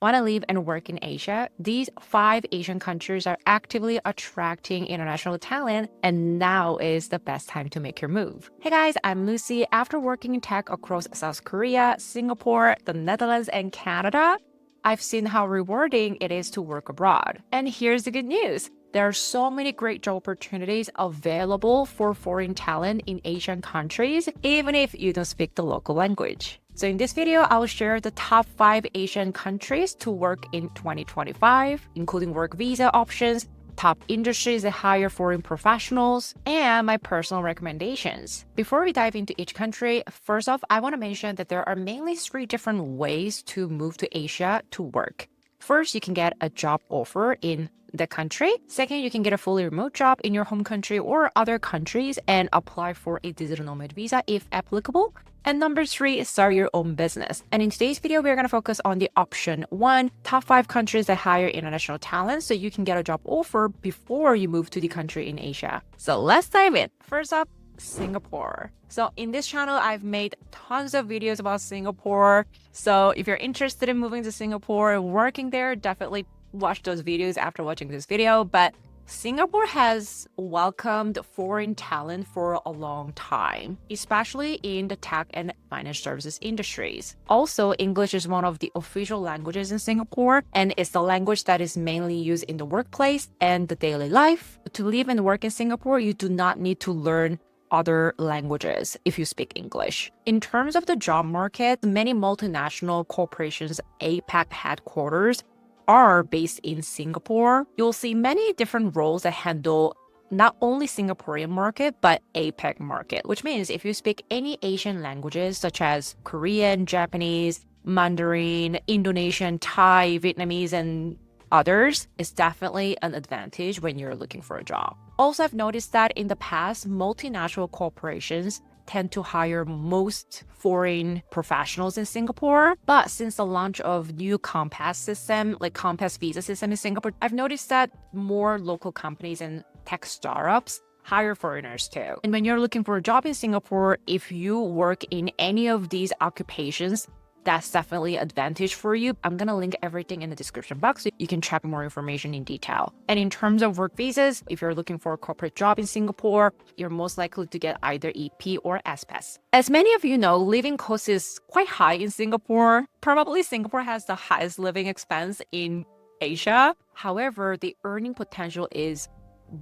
Want to live and work in Asia? These 5 Asian countries are actively attracting international talent, and now is the best time to make your move. Hey guys, I'm Lucy. After working in tech across South Korea, Singapore, the Netherlands, and Canada, I've seen how rewarding it is to work abroad. And here's the good news. There are so many great job opportunities available for foreign talent in Asian countries, even if you don't speak the local language. So in this video, I'll share the top 5 Asian countries to work in 2025, including work visa options, top industries that hire foreign professionals, and my personal recommendations. Before we dive into each country, first off, I want to mention that there are mainly 3 different ways to move to Asia to work. First, you can get a job offer in the country. Second, you can get a fully remote job in your home country or other countries and apply for a digital nomad visa if applicable. And number 3, start your own business. And in today's video, we're going to focus on the option 1, top 5 countries that hire international talent so you can get a job offer before you move to the country in Asia. So let's dive in. First up, Singapore. So in this channel, I've made tons of videos about Singapore. So if you're interested in moving to Singapore and working there, definitely watch those videos after watching this video. But Singapore has welcomed foreign talent for a long time, especially in the tech and financial services industries. Also, English is one of the official languages in Singapore, and it's the language that is mainly used in the workplace and the daily life. To live and work in Singapore, you do not need to learn other languages if you speak English. In terms of the job market, many multinational corporations' APAC headquarters are based in Singapore. You'll see many different roles that handle not only Singaporean market, but APAC market, which means if you speak any Asian languages such as Korean, Japanese, Mandarin, Indonesian, Thai, Vietnamese, and others, it's definitely an advantage when you're looking for a job. Also, I've noticed that in the past, multinational corporations tend to hire most foreign professionals in Singapore. But since the launch of new Compass system, like Compass visa system in Singapore, I've noticed that more local companies and tech startups hire foreigners too. And when you're looking for a job in Singapore, if you work in any of these occupations, that's definitely an advantage for you. I'm going to link everything in the description box so you can check more information in detail. And in terms of work visas, if you're looking for a corporate job in Singapore, you're most likely to get either EP or SPS. As many of you know, living cost is quite high in Singapore. Probably Singapore has the highest living expense in Asia. However, the earning potential is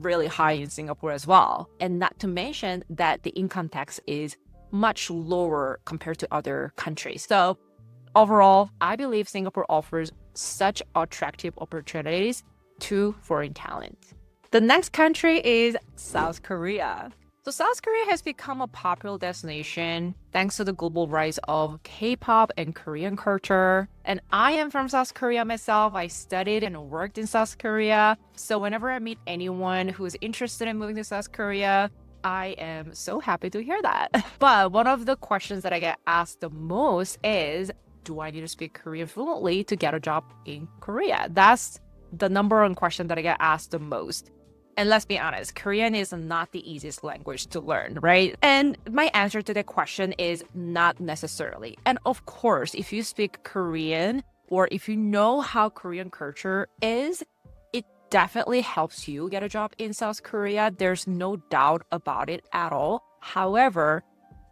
really high in Singapore as well. And not to mention that the income tax is much lower compared to other countries. So overall, I believe Singapore offers such attractive opportunities to foreign talent. The next country is South Korea. So South Korea has become a popular destination thanks to the global rise of K-pop and Korean culture. And I am from South Korea myself. I studied and worked in South Korea. So whenever I meet anyone who is interested in moving to South Korea, I am so happy to hear that. But one of the questions that I get asked the most is, do I need to speak Korean fluently to get a job in Korea? That's the number one question that I get asked the most. And let's be honest, Korean is not the easiest language to learn, right? And my answer to that question is not necessarily. And of course, if you speak Korean or if you know how Korean culture is, definitely helps you get a job in South Korea. There's no doubt about it at all. However,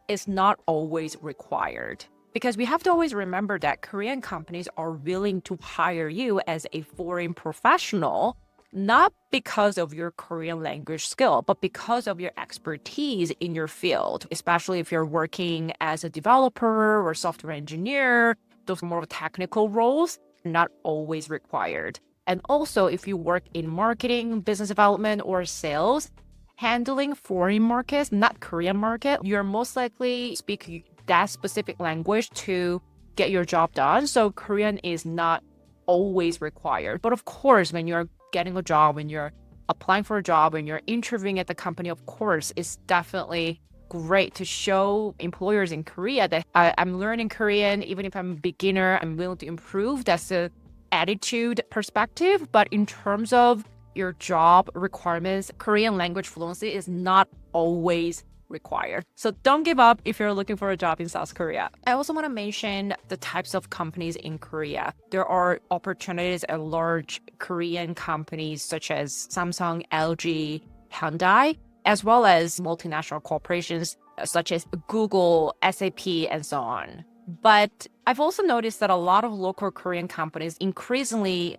it's not always required because we have to always remember that Korean companies are willing to hire you as a foreign professional, not because of your Korean language skill, but because of your expertise in your field, especially if you're working as a developer or software engineer. Those more technical roles are not always required. And also, if you work in marketing, business development, or sales, handling foreign markets, not Korean market, you're most likely speak that specific language to get your job done. So Korean is not always required. But of course, when you're getting a job, when you're applying for a job, when you're interviewing at the company, of course, it's definitely great to show employers in Korea that I'm learning Korean. Even if I'm a beginner, I'm willing to improve. That's the attitude perspective. But in terms of your job requirements, Korean language fluency is not always required. So don't give up if you're looking for a job in South Korea. I also want to mention the types of companies in Korea. There are opportunities at large Korean companies such as Samsung, LG, Hyundai, as well as multinational corporations such as Google, SAP, and so on. But I've also noticed that a lot of local Korean companies increasingly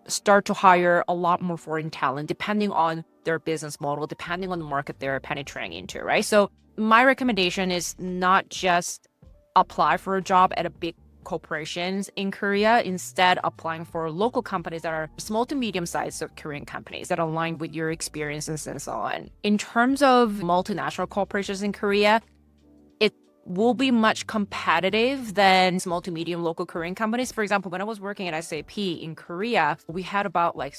start to hire a lot more foreign talent depending on their business model, depending on the market they're penetrating into, right? So my recommendation is not just apply for a job at a big corporations in Korea, instead applying for local companies that are small to medium sized Korean companies that align with your experiences and so on. In terms of multinational corporations in Korea, it will be much competitive than small to medium local Korean companies. For example, when I was working at SAP in Korea, we had about like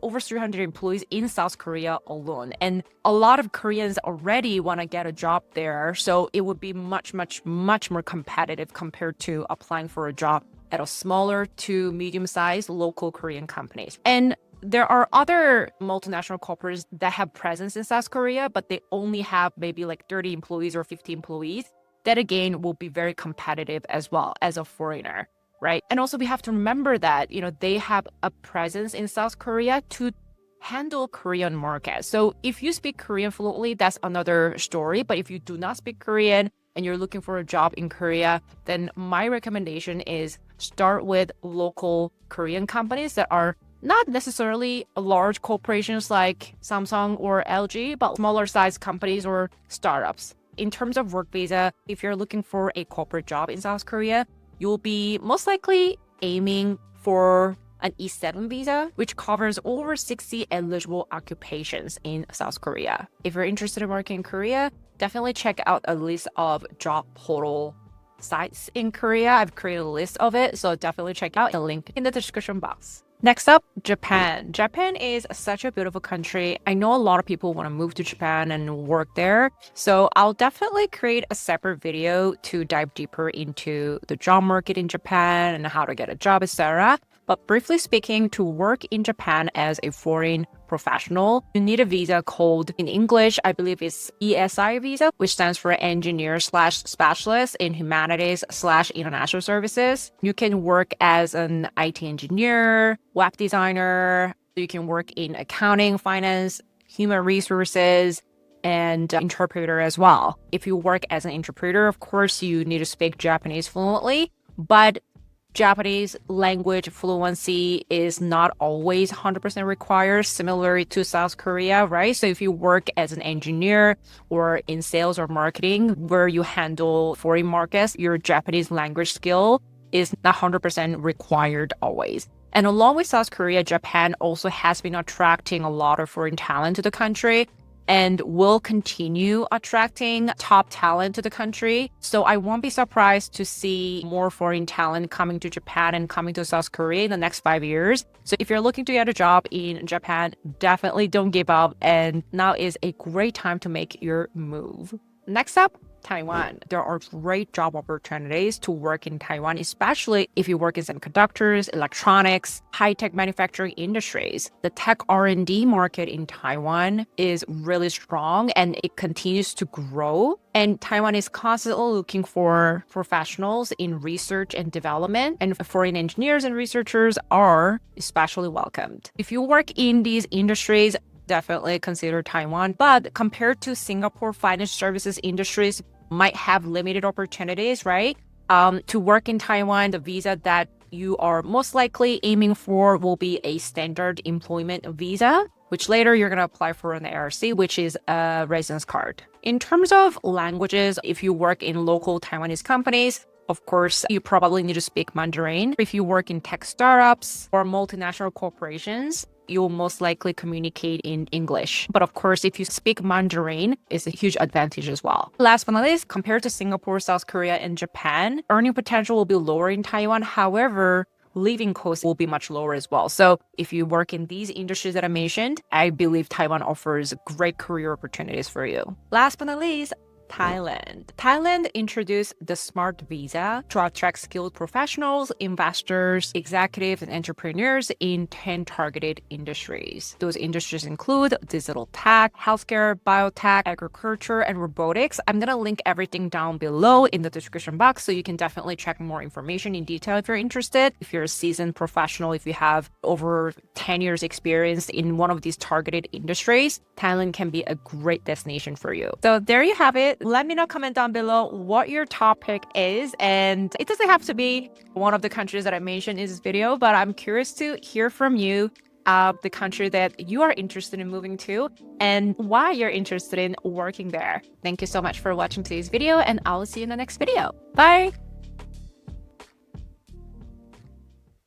over 300 employees in South Korea alone. And a lot of Koreans already want to get a job there. So it would be much more competitive compared to applying for a job at a smaller to medium-sized local Korean companies. And there are other multinational corporations that have presence in South Korea, but they only have maybe like 30 employees or 50 employees. That again will be very competitive as well as a foreigner, right? And also we have to remember that, they have a presence in South Korea to handle Korean market. So if you speak Korean fluently, that's another story. But if you do not speak Korean and you're looking for a job in Korea, then my recommendation is start with local Korean companies that are not necessarily large corporations like Samsung or LG, but smaller size companies or startups. In terms of work visa, if you're looking for a corporate job in South Korea, you'll be most likely aiming for an E7 visa, which covers over 60 eligible occupations in South Korea. If you're interested in working in Korea, definitely check out a list of job portal sites in Korea. I've created a list of it, so definitely check out the link in the description box. Next up, Japan. Japan is such a beautiful country. I know a lot of people want to move to Japan and work there. So I'll definitely create a separate video to dive deeper into the job market in Japan and how to get a job, etc. But briefly speaking, to work in Japan as a foreign professional, you need a visa called, in English, I believe it's ESI visa, which stands for Engineer/Specialist in Humanities/International Services. You can work as an IT engineer, web designer. You can work in accounting, finance, human resources, and interpreter as well. If you work as an interpreter, of course, you need to speak Japanese fluently, but Japanese language fluency is not always 100% required, similar to South Korea, right? So if you work as an engineer or in sales or marketing where you handle foreign markets, your Japanese language skill is not 100% required always. And along with South Korea, Japan also has been attracting a lot of foreign talent to the country and will continue attracting top talent to the country. So I won't be surprised to see more foreign talent coming to Japan and coming to South Korea in the next 5 years. So if you're looking to get a job in Japan, definitely don't give up. And now is a great time to make your move. Next up, Taiwan. There are great job opportunities to work in Taiwan, especially if you work in semiconductors, electronics, high-tech manufacturing industries. The tech R&D market in Taiwan is really strong and it continues to grow. And Taiwan is constantly looking for professionals in research and development, and foreign engineers and researchers are especially welcomed. If you work in these industries, definitely consider Taiwan. But compared to Singapore, financial services industries might have limited opportunities, right? To work in Taiwan, the visa that you are most likely aiming for will be a standard employment visa, which later you're going to apply for an ARC, which is a residence card. In terms of languages, if you work in local Taiwanese companies, of course, you probably need to speak Mandarin. If you work in tech startups or multinational corporations, you'll most likely communicate in English. But of course, if you speak Mandarin, it's a huge advantage as well. Last but not least, compared to Singapore, South Korea, and Japan, earning potential will be lower in Taiwan. However, living costs will be much lower as well. So if you work in these industries that I mentioned, I believe Taiwan offers great career opportunities for you. Last but not least, Thailand. Thailand introduced the Smart Visa to attract skilled professionals, investors, executives, and entrepreneurs in 10 targeted industries. Those industries include digital tech, healthcare, biotech, agriculture, and robotics. I'm going to link everything down below in the description box so you can definitely check more information in detail if you're interested. If you're a seasoned professional, if you have over 10 years experience in one of these targeted industries, Thailand can be a great destination for you. So there you have it. Let me know, comment down below what your topic is. And it doesn't have to be one of the countries that I mentioned in this video, but I'm curious to hear from you the country that you are interested in moving to and why you're interested in working there. Thank you so much for watching today's video, and I'll see you in the next video. Bye!